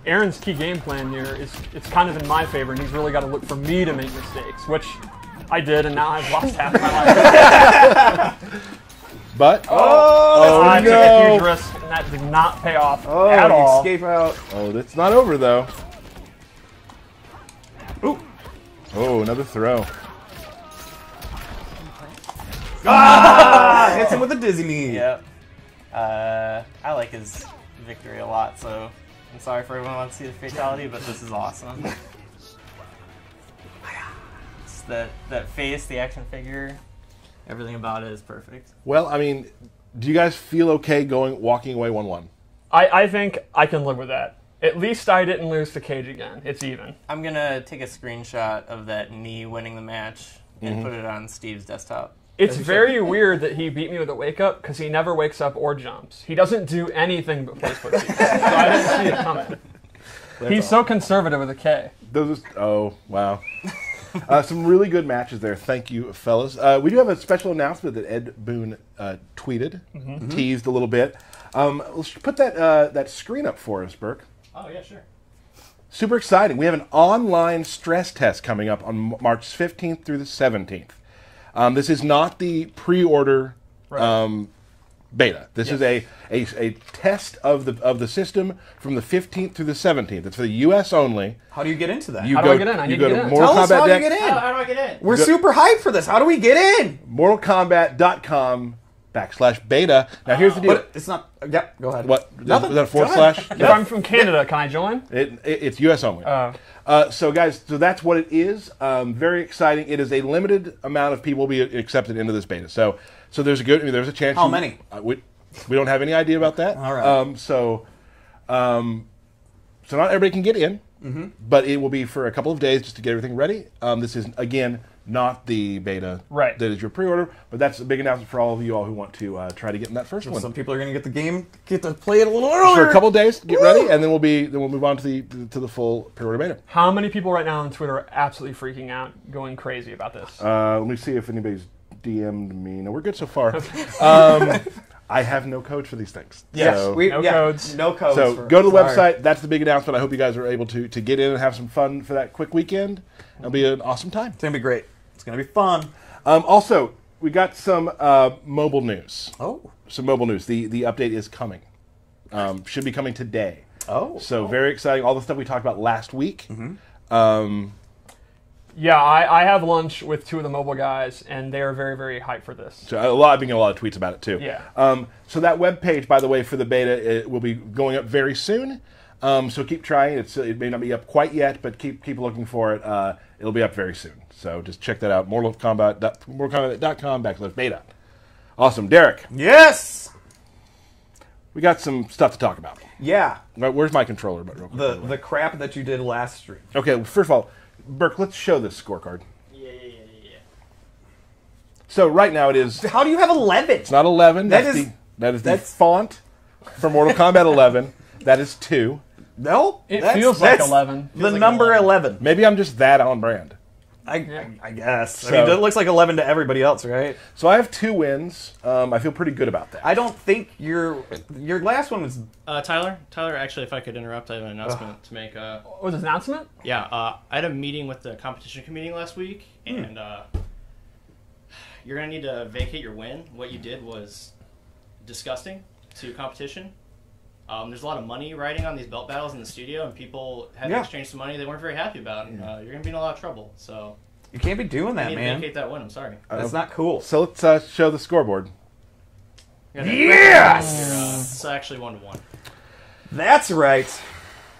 Aaron's key game plan here is it's kind of in my favor, and he's really got to look for me to make mistakes, which I did, and now I've lost half my life. But I took a no! huge risk, and that did not pay off Oh, at you all. escape out. Oh, that's not over though. Ooh. Oh, another throw. Ah! Hits him with a dizzy knee. Yep. I like his victory a lot, so I'm sorry for everyone who wants to see the fatality, but this is awesome. It's that face, the action figure, everything about it is perfect. Well, I mean, do you guys feel okay walking away 1-1? I think I can live with that. At least I didn't lose to Cage again. It's even. I'm gonna take a screenshot of that knee winning the match and put it on Steve's desktop. It's very weird that he beat me with a wake up because he never wakes up or jumps. He doesn't do anything but place footsies. So I didn't see it coming. He's so conservative with a K. Oh, wow. Some really good matches there. Thank you, fellas. We do have a special announcement that Ed Boon tweeted, teased a little bit. Let's put that screen up for us, Burke. Oh, yeah, sure. Super exciting. We have an online stress test coming up on March 15th through the 17th. This is not the pre-order beta. This is a test of the system from the 15th through the 17th. It's for the U.S. only. How do you get into that? How do I get in? I need to get in. Mortal Tell us Kombat how Deck. you get in. How do I get in? We're super hyped for this. How do we get in? MortalKombat.com/beta. Now here's the deal. But it's not. Yep. Go ahead. What? Nothing. Is that a forward Go ahead. slash? If I'm from Canada, can I join? It's U.S. only. So guys, so that's what it is. Very exciting. It is a limited amount of people will be accepted into this beta. So there's a chance. How many? We don't have any idea about that. All right. So not everybody can get in, but it will be for a couple of days just to get everything ready. This is again not the beta Right. that is your pre-order, but that's a big announcement for all of you all who want to try to get in that first one. Some people are going to get the game, get to play it a little earlier. For a couple of days to get ready, and then we'll move on to the full pre-order beta. How many people right now on Twitter are absolutely freaking out, going crazy about this? Let me see if anybody's DM'd me. No, we're good so far. I have no code for these things. Yes, So, codes. No codes. so go to the website. That's the big announcement. I hope you guys are able to get in and have some fun for that quick weekend. It'll be an awesome time. It's going to be great. It's going to be fun. Also, we got some mobile news. Oh. Some mobile news. The update is coming. Should be coming today. Oh. So very exciting. All the stuff we talked about last week. Yeah, I have lunch with two of the mobile guys, and they are very, very hyped for this. So I've been getting a lot of tweets about it too. Yeah. So that web page, by the way, for the beta, it will be going up very soon. So keep trying. It may not be up quite yet, but keep looking for it. It'll be up very soon. So just check that out. MortalKombat.com/beta. Awesome, Derek. Yes. We got some stuff to talk about. Yeah. Right, where's my controller? But real quick, The crap that you did last stream. okay. Well, first of all, Burke, let's show this scorecard. Yeah. So right now it is. How do you have 11? It's not 11. That That's is- the font for Mortal Kombat 11. That is 2. No. It feels like 11. The number 11. Maybe I'm just that on brand. I guess. So- I mean, it looks like 11 to everybody else, right? So I have 2 wins. I feel pretty good about that. I don't think your last one was. Tyler, actually, if I could interrupt, I have an announcement to make. What was this announcement? Yeah, I had a meeting with the competition committee last week, and you're going to need to vacate your win. What you did was disgusting to competition. There's a lot of money riding on these belt battles in the studio, and people had to exchange some money they weren't very happy about, and you're going to be in a lot of trouble. So You can't be doing you that, need to man. vacate that win. I'm sorry. That's not cool. So let's show the scoreboard. Yes! It's actually 1-1. That's right.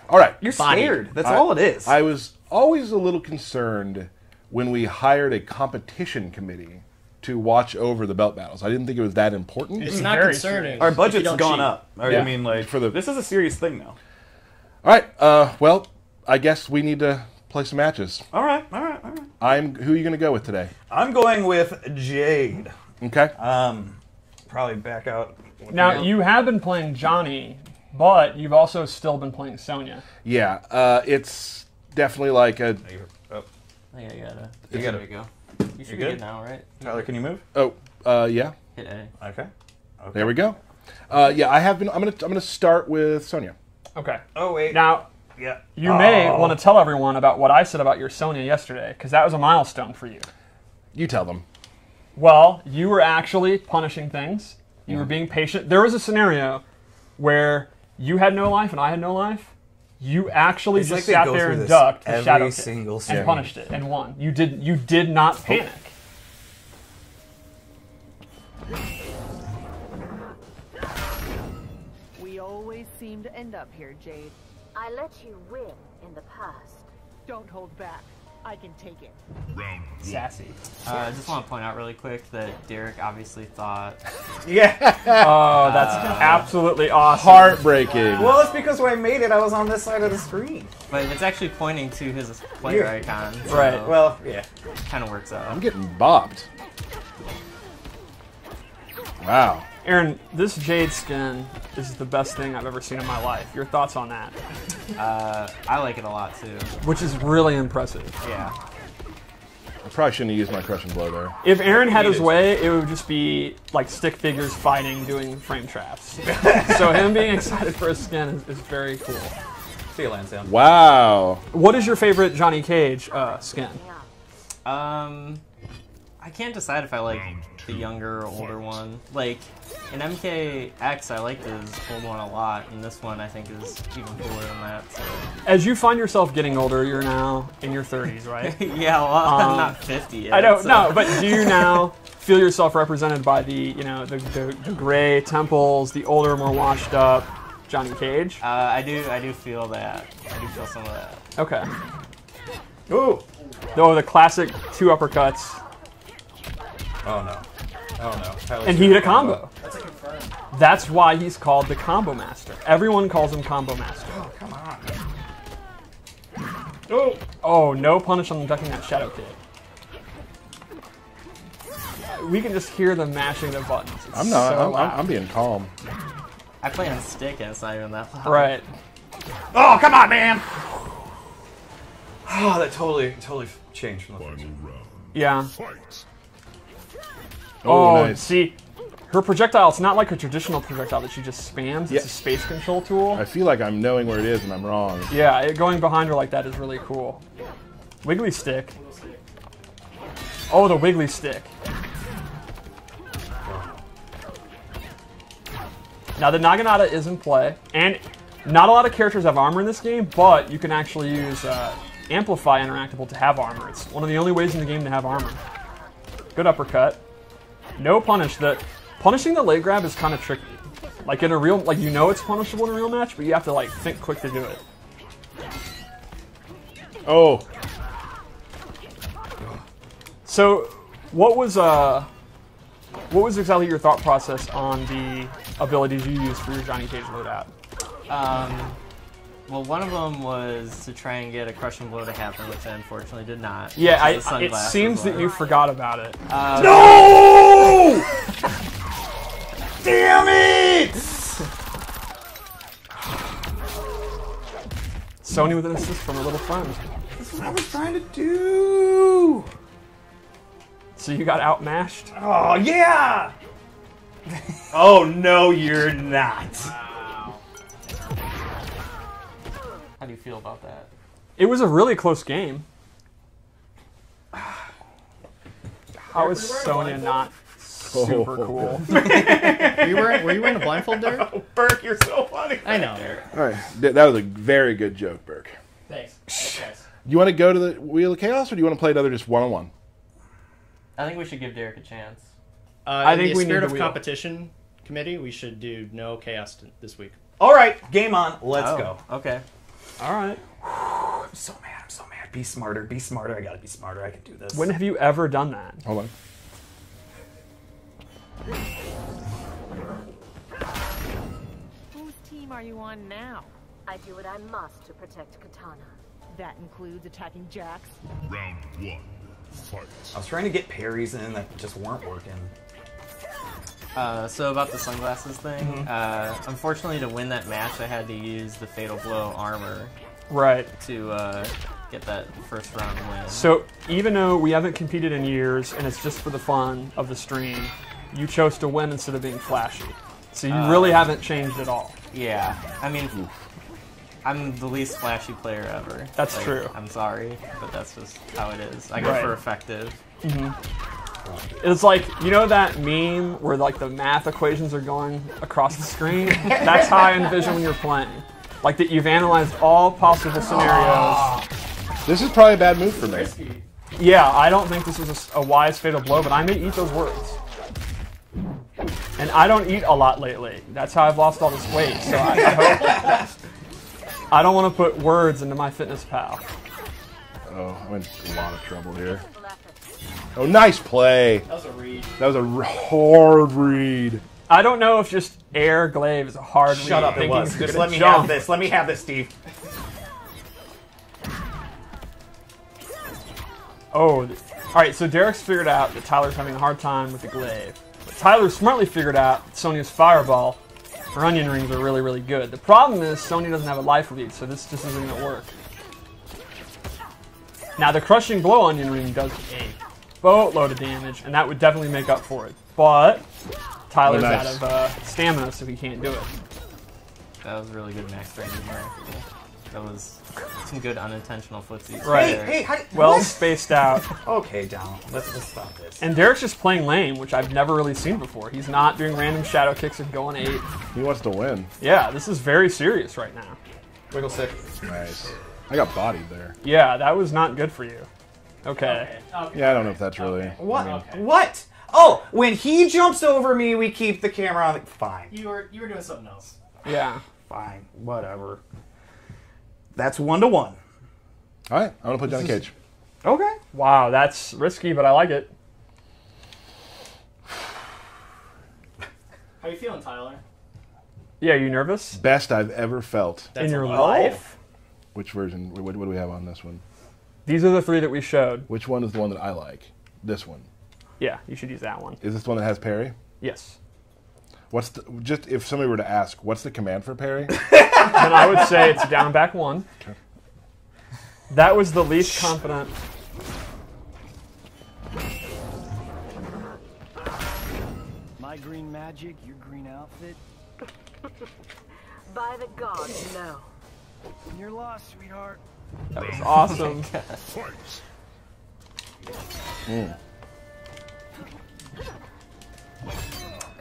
All right. You're scared. That's all it is. I was always a little concerned when we hired a competition committee to watch over the belt battles. I didn't think it was that important. It's not very concerning. Our if you budget's don't gone cheat. up. Yeah. I mean, like, this is a serious thing now. All right. Well, I guess we need to play some matches. All right. Who are you going to go with today? I'm going with Jade. Okay. Probably back out. Now, you have been playing Johnny, but you've also still been playing Sonya. Yeah. It's definitely like a. I think I gotta. You gotta- There we go. You should be good? good now, right? Tyler, can you move? Yeah. Hit A. Okay. There we go. Yeah, I have been. I'm gonna start with Sonya. Okay. Oh, wait. Now, Yeah. you may want to tell everyone about what I said about your Sonya yesterday, because that was a milestone for you. You tell them. Well, you were actually punishing things. You were being patient. There was a scenario where you had no life and I had no life. You actually It's just like they sat go there through and this ducked the every shadow kick single and stream. punished it and won. You did not panic. We always seem to end up here, Jade. I let you win in the past. Don't hold back. I can take it. Round 1. Sassy. I just want to point out really quick that Derek obviously thought. Yeah. Oh, that's absolutely awesome. Heartbreaking. Well, it's because when I made it, I was on this side of the screen. But it's actually pointing to his player icon. So Right. Well, yeah. kind of works out. I'm getting bopped. Wow. Aaron, this Jade skin is the best thing I've ever seen in my life. Your thoughts on that? I like it a lot too. Which is really impressive. Yeah. I probably shouldn't have used my crushing blow there. If Aaron had his way, it would just be like stick figures fighting, doing frame traps. So him being excited for his skin is very cool. See you, Lansdowne. Wow. What is your favorite Johnny Cage skin? I I can't decide if I like the younger or older one. Like, in MKX, I liked his old one a lot, and this one I think is even cooler than that. So. As you find yourself getting older, you're now in your 30s, right? Yeah, well, I'm not 50 yet. I don't know, but do you now feel yourself represented by the gray temples, the older, more washed up Johnny Cage? I do feel that. I do feel some of that. Okay. Ooh. Oh, the classic 2 uppercuts. Oh no. Oh no. And he hit a combo. That's a confirm. That's why he's called the Combo Master. Everyone calls him Combo Master. Oh, come on. Oh. Oh, no punish on ducking that shadow kick. We can just hear them mashing the buttons. It's I'm not. so I'm being calm. I play on stick and it's not even that loud. Right. Oh, come on, man! Oh, that totally changed from the first one. Yeah. Fight. Oh, nice. See, her projectile, it's not like a traditional projectile that she just spams. It's a space control tool. I feel like I'm knowing where it is and I'm wrong. Yeah, going behind her like that is really cool. Wiggly stick. Oh, the wiggly stick. Now, the Naginata is in play, and not a lot of characters have armor in this game, but you can actually use Amplify Interactable to have armor. It's one of the only ways in the game to have armor. Good uppercut. No punish. Punishing the leg grab is kind of tricky. Like in a real, like you know it's punishable in a real match, but you have to like think quick to do it. Oh. So, what was exactly your thought process on the abilities you used for your Johnny Cage loadout? Well, one of them was to try and get a crushing blow to happen, which I unfortunately did not. Yeah, it seems that you forgot about it. No! Damn it! Sony with an assist from a little friend. That's what I was trying to do! So you got outmashed? Oh, yeah! Oh, no, you're not. How do you feel about that? It was a really close game. How is Sonya not super cool? Were you wearing a blindfold there? Oh, Burke, you're so funny. I know. All right, that was a very good joke, Burke. Thanks. Thanks. You want to go to the Wheel of Chaos, or do you want to play another just one-on-one? I think we should give Derek a chance. I think in the we spirit need of the competition committee, we should do no chaos this week. All right, game on. Let's go. Okay. All right. I'm so mad. I'm so mad. Be smarter. Be smarter. I gotta be smarter. I can do this. When have you ever done that? Hold on. Whose team are you on now? I do what I must to protect Katana. That includes attacking Jax. Round 1. Fight. I was trying to get parries in that just weren't working. So about the sunglasses thing, unfortunately to win that match I had to use the Fatal Blow armor Right. to get that first round win. So even though we haven't competed in years and it's just for the fun of the stream, you chose to win instead of being flashy. So you really haven't changed at all. Yeah, I mean, I'm the least flashy player ever. That's true. I'm sorry, but that's just how it is. I go for effective. It's like, you know that meme where like the math equations are going across the screen? That's how I envision when you're playing. Like that you've analyzed all possible scenarios. This is probably a bad move for me. Yeah, I don't think this was a wise Fatal Blow, but I may eat those words. And I don't eat a lot lately. That's how I've lost all this weight. So I hope... I don't want to put words into my fitness pal. Oh, I'm in a lot of trouble here. Oh, nice play. That was a read. That was a hard read. I don't know if just air glaive is a hard read. Shut up, it was. Just let me have this. Let me have this, Steve. Oh, all right, so Derek's figured out that Tyler's having a hard time with the glaive. But Tyler smartly figured out that Sonya's fireball, her onion rings are really, really good. The problem is Sonya doesn't have a life lead, so this just isn't going to work. Now, the crushing blow onion ring does a boatload of damage, and that would definitely make up for it. But Tyler's out of stamina, so he can't do it. That was really good max range. That was some good unintentional footsies. Right. Hey, well spaced out. Okay, down. Let's stop this. And Derek's just playing lame, which I've never really seen before. He's not doing random shadow kicks and going 8. He wants to win. Yeah, this is very serious right now. Wiggle stick. Nice. I got bodied there. Yeah, that was not good for you. Okay. Yeah, I don't know if that's really... What? I mean, What? Oh, when he jumps over me, we keep the camera on. Fine. You were doing something else. Yeah. Fine. Whatever. That's 1-1. all right, I'm going to play Johnny Cage. Okay. Wow, that's risky, but I like it. How you feeling, Tyler? Yeah, you nervous? Best I've ever felt. In your life? Which version? What do we have on this one? These are the 3 that we showed. Which one is the one that I like? This one. Yeah, you should use that one. Is this the one that has parry? Yes. What's the, just if somebody were to ask, what's the command for parry? Then I would say it's down back 1. Okay. That was the least confident. My green magic, your green outfit. By the gods, no. You're lost, sweetheart. That was awesome.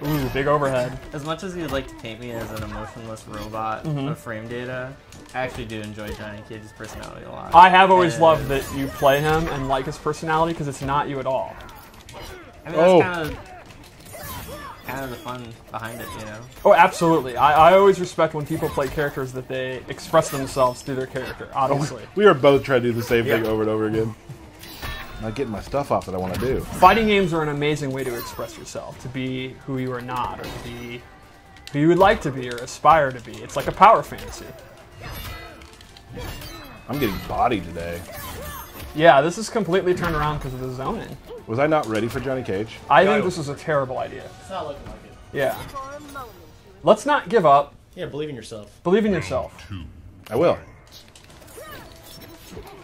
Ooh, big overhead. As much as you'd like to paint me as an emotionless robot of frame data, I actually do enjoy Johnny Cage's personality a lot. I have always loved that you play him and like his personality because it's not you at all. I mean, that's kind of the fun behind it, you know? Oh, absolutely. I always respect when people play characters that they express themselves through their character, obviously. We are both trying to do the same thing over and over again. Not getting my stuff off that I want to do. Fighting games are an amazing way to express yourself, to be who you are not, or to be who you would like to be or aspire to be. It's like a power fantasy. I'm getting bodied today. Yeah, this is completely turned around because of the zoning. Was I not ready for Johnny Cage? I think this was a terrible idea. It's not looking like it. Yeah. Let's not give up. Yeah, believe in yourself. Believe in yourself. I will.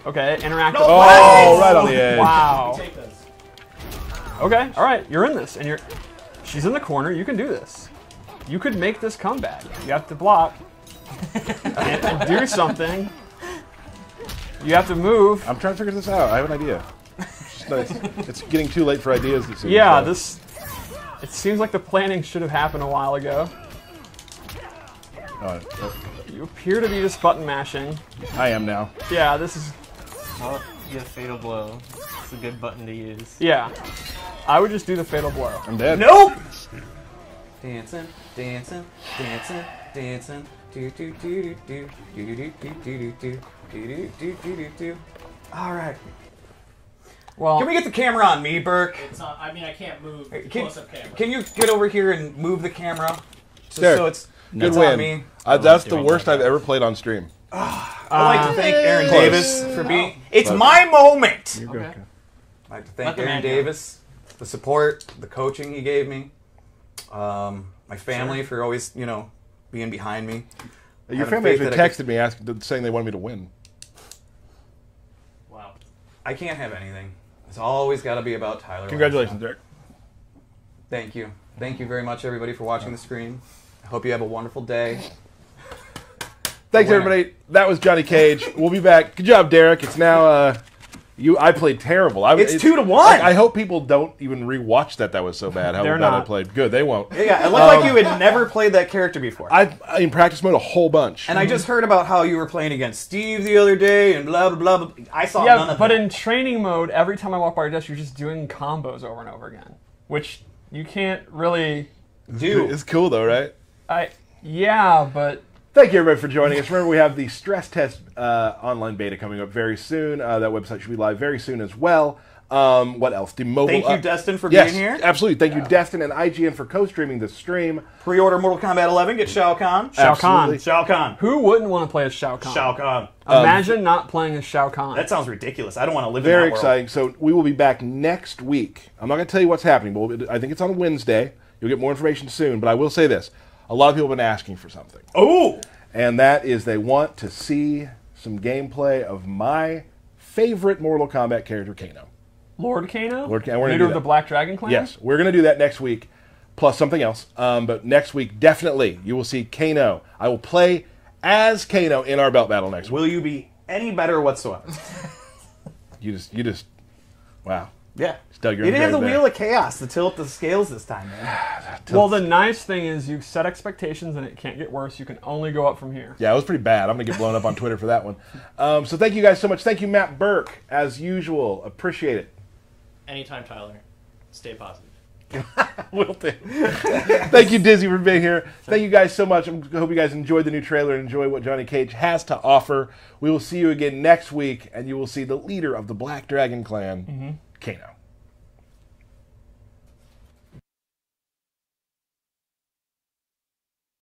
Okay, interactive. No, right on the edge. Wow. Take this. Okay, all right, you're in this, and she's in the corner. You can do this. You could make this comeback. You have to block and do something. You have to move. I'm trying to figure this out. I have an idea. It's getting too late for ideas. It seems, yeah, it seems like the planning should have happened a while ago. You appear to be just button mashing. I am now. Yeah, this is... Well, you have Fatal Blow. It's a good button to use. Yeah. I would just do the Fatal Blow. I'm dead. Nope! Dancing, dancing, dancing, dancing. Do do do do do do do do do do do do do do. All right. Well, can we get the camera on me, Burke? It's not, I mean, I can't move the close-up camera. Can you get over here and move the camera? So it's good on win. me. That's the worst I've ever played on stream. I'd like to thank Aaron Davis for being... It's my moment! You're good. Okay. I'd like to thank Aaron Davis, the support, the coaching he gave me, my family for always, you know, being behind me. Your family actually texted me saying they wanted me to win. Wow. I can't have anything. It's always got to be about Tyler. Congratulations, Derek. Thank you. Thank you very much, everybody, for watching the stream. I hope you have a wonderful day. Thanks, everybody. That was Johnny Cage. We'll be back. Good job, Derek. It's now I played terrible. It's 2-1. I hope people don't even rewatch that. That was so bad. How bad I played. Good. They won't. Yeah, it looked like you had never played that character before. I in practice mode a whole bunch. And I just heard about how you were playing against Steve the other day and blah, blah, blah. I saw none of that. But in training mode, every time I walk by your desk, you're just doing combos over and over again, which you can't really do. It's cool, though, right? Yeah, but... Thank you, everybody, for joining us. Remember, we have the stress test online beta coming up very soon. That website should be live very soon as well. What else? The mobile. Thank you, Destin, for being here. Absolutely. Thank you, Destin and IGN for co-streaming this stream. Pre-order Mortal Kombat 11. Get Shao Kahn. Shao Kahn. Shao Kahn. Who wouldn't want to play as Shao Kahn? Shao Kahn. Imagine not playing as Shao Kahn. That sounds ridiculous. I don't want to live in that Very world. exciting. So we will be back next week. I'm not going to tell you what's happening, but I think it's on Wednesday. You'll get more information soon. But I will say this. A lot of people have been asking for something. Oh! And that is they want to see some gameplay of my favorite Mortal Kombat character, Kano. Lord Kano? Leader of the Black Dragon Clan? Yes. We're going to do that next week, plus something else. But next week, definitely, you will see Kano. I will play as Kano in our belt battle next week. Will you be any better whatsoever? You just, wow. Yeah. Dug your You didn't have the grave wheel of chaos to tilt the scales this time, man. Well, the nice thing is you set expectations and it can't get worse. You can only go up from here. Yeah, it was pretty bad. I'm going to get blown up on Twitter for that one. So thank you guys so much. Thank you, Matt Burke, as usual. Appreciate it. Anytime, Tyler. Stay positive. Will do. Thank you, Dizzy, for being here. Thank you guys so much. I hope you guys enjoyed the new trailer and enjoy what Johnny Cage has to offer. We will see you again next week, and you will see the leader of the Black Dragon Clan, Kano.